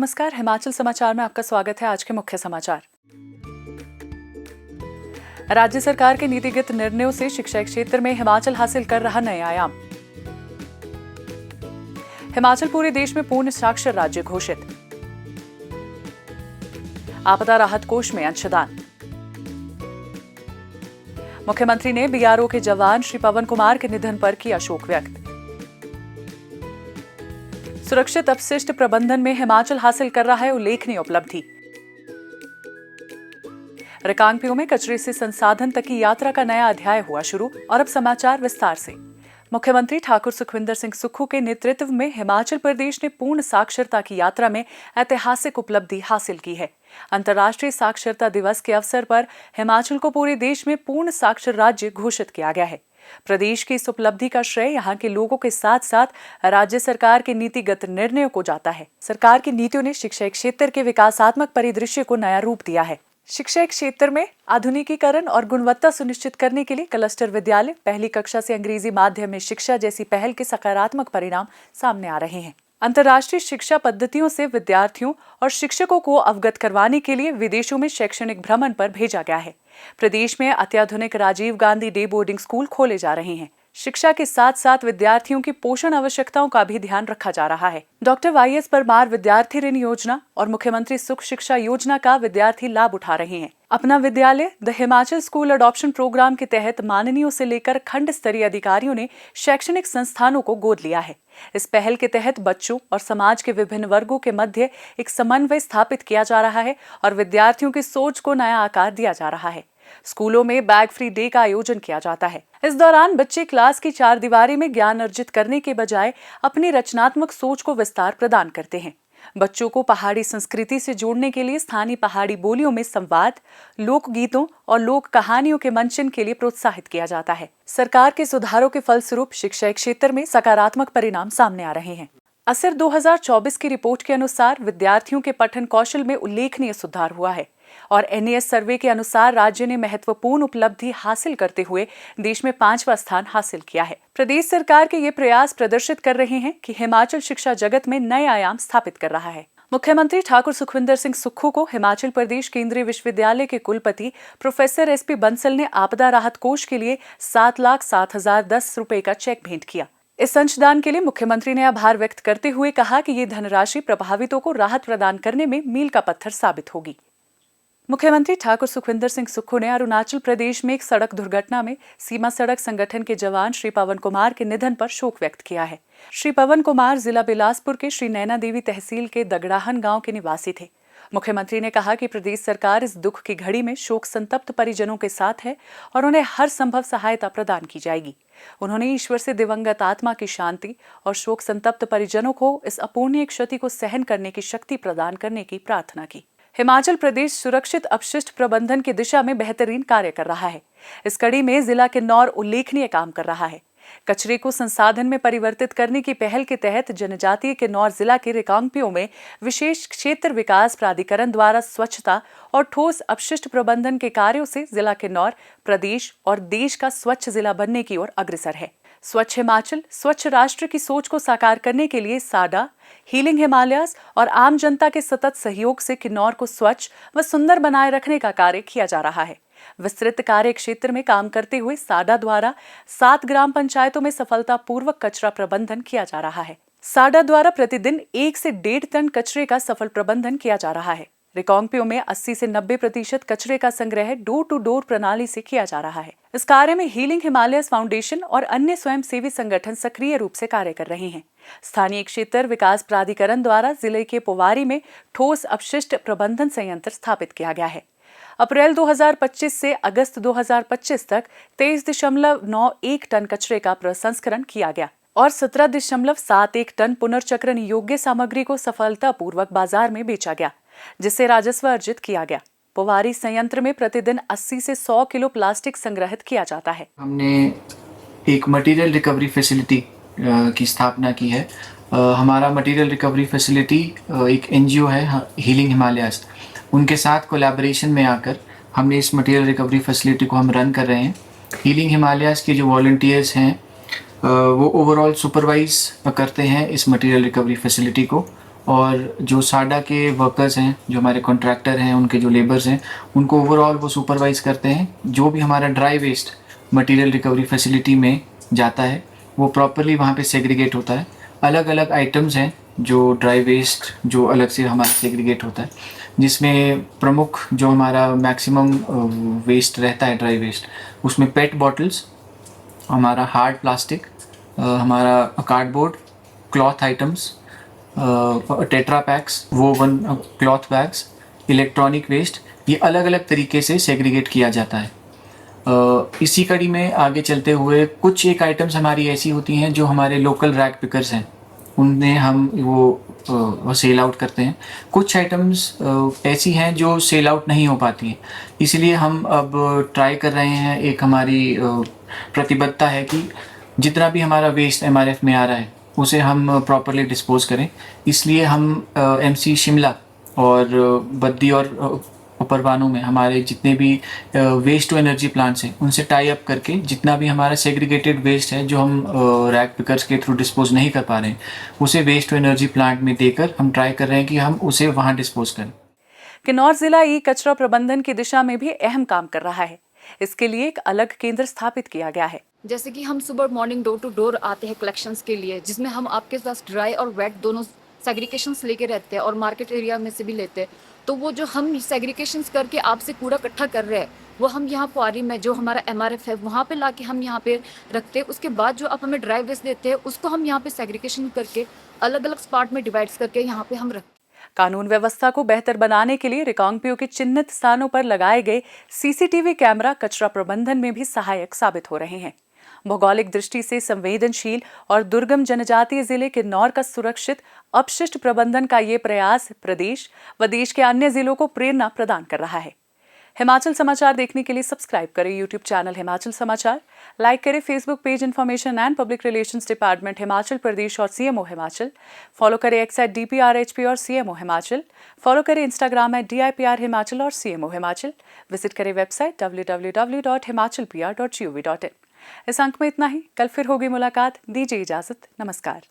नमस्कार, हिमाचल समाचार में आपका स्वागत है। आज के मुख्य समाचार। राज्य सरकार के नीतिगत निर्णयों से शिक्षा क्षेत्र में हिमाचल हासिल कर रहा नए आयाम। हिमाचल पूरे देश में पूर्ण साक्षर राज्य घोषित। आपदा राहत कोष में अंशदान। मुख्यमंत्री ने बीआरओ के जवान श्री पवन कुमार के निधन पर किया शोक व्यक्त। सुरक्षित अपशिष्ट प्रबंधन में हिमाचल हासिल कर रहा है उल्लेखनीय उपलब्धि। रिकांगपिओ में कचरे से संसाधन तक की यात्रा का नया अध्याय हुआ शुरू। और अब समाचार विस्तार से। मुख्यमंत्री ठाकुर सुखविंदर सिंह सुक्खू के नेतृत्व में हिमाचल प्रदेश ने पूर्ण साक्षरता की यात्रा में ऐतिहासिक उपलब्धि हासिल की है। अंतर्राष्ट्रीय साक्षरता दिवस के अवसर पर हिमाचल को पूरे देश में पूर्ण साक्षर राज्य घोषित किया गया है। प्रदेश की इस उपलब्धि का श्रेय यहाँ के लोगों के साथ साथ राज्य सरकार के नीतिगत निर्णयों को जाता है। सरकार की नीतियों ने शिक्षा क्षेत्र के विकासात्मक परिदृश्य को नया रूप दिया है। शिक्षा क्षेत्र में आधुनिकीकरण और गुणवत्ता सुनिश्चित करने के लिए क्लस्टर विद्यालय, पहली कक्षा से अंग्रेजी माध्यम में शिक्षा जैसी पहल के सकारात्मक परिणाम सामने आ रहे हैं। अंतर्राष्ट्रीय शिक्षा पद्धतियों से विद्यार्थियों और शिक्षकों को अवगत करवाने के लिए विदेशों में शैक्षणिक भ्रमण पर भेजा गया है। प्रदेश में अत्याधुनिक Rajiv Gandhi day boarding school खोले जा रहे हैं। शिक्षा के साथ साथ विद्यार्थियों की पोषण आवश्यकताओं का भी ध्यान रखा जा रहा है। डॉक्टर वाईएस परमार विद्यार्थी ऋण योजना और मुख्यमंत्री सुख शिक्षा योजना का विद्यार्थी लाभ उठा रहे हैं। अपना विद्यालय the Himachal school adoption programme के तहत माननीयों से लेकर खंड स्तरीय अधिकारियों ने शैक्षणिक संस्थानों को गोद लिया है। इस पहल के तहत बच्चों और समाज के विभिन्न वर्गों के मध्य एक समन्वय स्थापित किया जा रहा है और विद्यार्थियों की सोच को नया आकार दिया जा रहा है। स्कूलों में बैग फ्री डे का आयोजन किया जाता है। इस दौरान बच्चे क्लास की चारदीवारी में ज्ञान अर्जित करने के बजाय अपनी रचनात्मक सोच को विस्तार प्रदान करते हैं। बच्चों को पहाड़ी संस्कृति से जोड़ने के लिए स्थानीय पहाड़ी बोलियों में संवाद, लोकगीतों और लोक कहानियों के मंचन के लिए प्रोत्साहित किया जाता है। सरकार के सुधारों के फलस्वरूप शिक्षा क्षेत्र में सकारात्मक परिणाम सामने आ रहे हैं। असर 2024 की रिपोर्ट के अनुसार विद्यार्थियों के पठन कौशल में उल्लेखनीय सुधार हुआ है और एनएएस सर्वे के अनुसार राज्य ने महत्वपूर्ण उपलब्धि हासिल करते हुए देश में 5वां स्थान हासिल किया है। प्रदेश सरकार के ये प्रयास प्रदर्शित कर रहे हैं कि हिमाचल शिक्षा जगत में नए आयाम स्थापित कर रहा है। मुख्यमंत्री ठाकुर सुखविंदर सिंह सुक्खू को हिमाचल प्रदेश केंद्रीय विश्वविद्यालय के कुलपति प्रोफेसर एसपी बंसल ने आपदा राहत कोष के लिए 7,07,010 रुपए का चेक भेंट किया। इस अंशदान के लिए मुख्यमंत्री ने आभार व्यक्त करते हुए कहा कि ये धनराशि प्रभावितों को राहत प्रदान करने में मील का पत्थर साबित होगी। मुख्यमंत्री ठाकुर सुखविंदर सिंह सुक्खू ने अरुणाचल प्रदेश में एक सड़क दुर्घटना में सीमा सड़क संगठन के जवान श्री पवन कुमार के निधन पर शोक व्यक्त किया है। श्री पवन कुमार जिला बिलासपुर के श्री नैना देवी तहसील के दगड़ाहन गांव के निवासी थे। मुख्यमंत्री ने कहा कि प्रदेश सरकार इस दुख की घड़ी में शोक संतप्त परिजनों के साथ है और उन्हें हर संभव सहायता प्रदान की जाएगी। उन्होंने ईश्वर से दिवंगत आत्मा की शांति और शोक संतप्त परिजनों को इस अपूर्णीय क्षति को सहन करने की शक्ति प्रदान करने की प्रार्थना की। हिमाचल प्रदेश सुरक्षित अपशिष्ट प्रबंधन की दिशा में बेहतरीन कार्य कर रहा है। इस कड़ी में जिला किन्नौर उल्लेखनीय काम कर रहा है। कचरे को संसाधन में परिवर्तित करने की पहल के तहत जनजातीय किन्नौर जिला के रिकांगपिओ में विशेष क्षेत्र विकास प्राधिकरण द्वारा स्वच्छता और ठोस अपशिष्ट प्रबंधन के कार्यों से जिला किन्नौर प्रदेश और देश का स्वच्छ जिला बनने की ओर अग्रसर है। स्वच्छ हिमाचल, स्वच्छ राष्ट्र की सोच को साकार करने के लिए साडा, हीलिंग हिमालयस और आम जनता के सतत सहयोग से किन्नौर को स्वच्छ व सुंदर बनाए रखने का कार्य किया जा रहा है। विस्तृत कार्य क्षेत्र में काम करते हुए साडा द्वारा 7 ग्राम पंचायतों में सफलतापूर्वक कचरा प्रबंधन किया जा रहा है। साडा द्वारा प्रतिदिन 1 से 1.5 टन कचरे का सफल प्रबंधन किया जा रहा है। रिकांगपिओ में 80 से 90% कचरे का संग्रह डोर टू डोर प्रणाली से किया जा रहा है। इस कार्य में हीलिंग हिमालयस फाउंडेशन और अन्य स्वयंसेवी संगठन सक्रिय रूप से कार्य कर रहे हैं। स्थानीय क्षेत्र विकास प्राधिकरण द्वारा जिले के पोवारी में ठोस अपशिष्ट प्रबंधन संयंत्र स्थापित किया गया है। अप्रैल 2025 से अगस्त 2025 तक 23.91 टन कचरे का प्रसंस्करण किया गया और 17.71 टन पुनर्चक्रण योग्य सामग्री को सफलतापूर्वक बाजार में बेचा गया, जिससे राजस्व अर्जित किया गया। पोवारी संयंत्र में प्रतिदिन 80 से 100 किलो प्लास्टिक संग्रहित किया जाता है। हमने एक मटेरियल रिकवरी फैसिलिटी की स्थापना की है। हमारा मटेरियल रिकवरी फैसिलिटी एक एनजीओ है हीलिंग हिमालयस, उनके साथ कोलैबोरेशन में आकर हमने इस मटेरियल रिकवरी फैसिलिटी को हम रन कर रहे हैं। हीलिंग हिमालयस के जो वॉलंटियर्स हैं वो ओवरऑल सुपरवाइज करते हैं इस मटेरियल रिकवरी फैसिलिटी को और जो साडा के वर्कर्स हैं, जो हमारे कॉन्ट्रैक्टर हैं, उनके जो लेबर्स हैं, उनको ओवरऑल वो सुपरवाइज़ करते हैं। जो भी हमारा dry waste material recovery facility में जाता है वो प्रॉपरली वहाँ पे सेग्रीगेट होता है। अलग अलग आइटम्स हैं जो ड्राई वेस्ट जो अलग से हमारा सेग्रीगेट होता है, जिसमें प्रमुख जो हमारा मैक्सिमम वेस्ट रहता है ड्राई वेस्ट, उसमें पेट बॉटल्स, हमारा हार्ड प्लास्टिक, हमारा cardboard, cloth items, Tetra packs, woven cloth bags, electronic waste, ये अलग अलग तरीके से सेग्रीगेट किया जाता है। इसी कड़ी में आगे चलते हुए कुछ एक आइटम्स हमारी ऐसी होती हैं जो हमारे लोकल रैक पिकर्स हैं, उनमें हम वो सेल आउट करते हैं। कुछ आइटम्स ऐसी हैं जो सेल आउट नहीं हो पाती हैं, इसलिए हम अब ट्राई कर रहे हैं, एक हमारी प्रतिबद्धता है कि जितना भी हमारा वेस्ट एमआरएफ में आ रहा है उसे हम प्रॉपरली डिस्पोज करें। इसलिए हम एमसी शिमला और बद्दी और परवाणू में हमारे जितने भी वेस्ट टू एनर्जी प्लांट्स हैं उनसे टाई अप करके जितना भी हमारा सेग्रीगेटेड वेस्ट है जो हम रैक पिकर्स के थ्रू डिस्पोज नहीं कर पा रहे हैं, उसे वेस्ट टू एनर्जी प्लांट में देकर हम ट्राई कर रहे हैं कि हम उसे वहाँ डिस्पोज करें। किन्नौर जिला ई कचरा प्रबंधन की दिशा में भी अहम काम कर रहा है। इसके लिए एक अलग केंद्र स्थापित किया गया है। जैसे कि हम सुबह मॉर्निंग डोर टू डोर आते हैं कलेक्शंस के लिए, जिसमें हम आपके पास ड्राई और वेट दोनों सेग्रीगेशंस लेके रहते हैं और मार्केट एरिया में से भी लेते हैं। तो वो जो हम सेग्रीगेशंस करके आपसे कूड़ा इकट्ठा कर रहे हैं वो हम यहाँ पुआरी में जो हमारा एमआरएफ है वहाँ पे लाके हम यहाँ पे रखते हैं। उसके बाद जो आप हमें ड्राई वेस्ट देते हैं उसको हम यहाँ पे सेग्रीगेशन करके अलग अलग स्पॉट में डिवाइड करके यहाँ पे हम रखते हैं। कानून व्यवस्था को बेहतर बनाने के लिए रिकांगपिओ के चिन्हित स्थानों पर लगाए गए सीसीटीवी कैमरा कचरा प्रबंधन में भी सहायक साबित हो रहे हैं। भौगोलिक दृष्टि से संवेदनशील और दुर्गम जनजातीय जिले किन्नौर का सुरक्षित अपशिष्ट प्रबंधन का ये प्रयास प्रदेश व देश के अन्य जिलों को प्रेरणा प्रदान कर रहा है। हिमाचल समाचार देखने के लिए सब्सक्राइब करें यूट्यूब चैनल हिमाचल समाचार, लाइक करें Facebook page information and public relations department Himachal Pradesh और सीएमओ हिमाचल, फॉलो करें एक्स @DPRHP और सीएमओ हिमाचल, फॉलो करें इंस्टाग्राम @DIPR हिमाचल और सीएमओ हिमाचल, विजिट करें वेबसाइट www.himachalpr.gov.in। इस अंक में इतना ही, कल फिर होगी मुलाकात। दीजिए इजाजत, नमस्कार।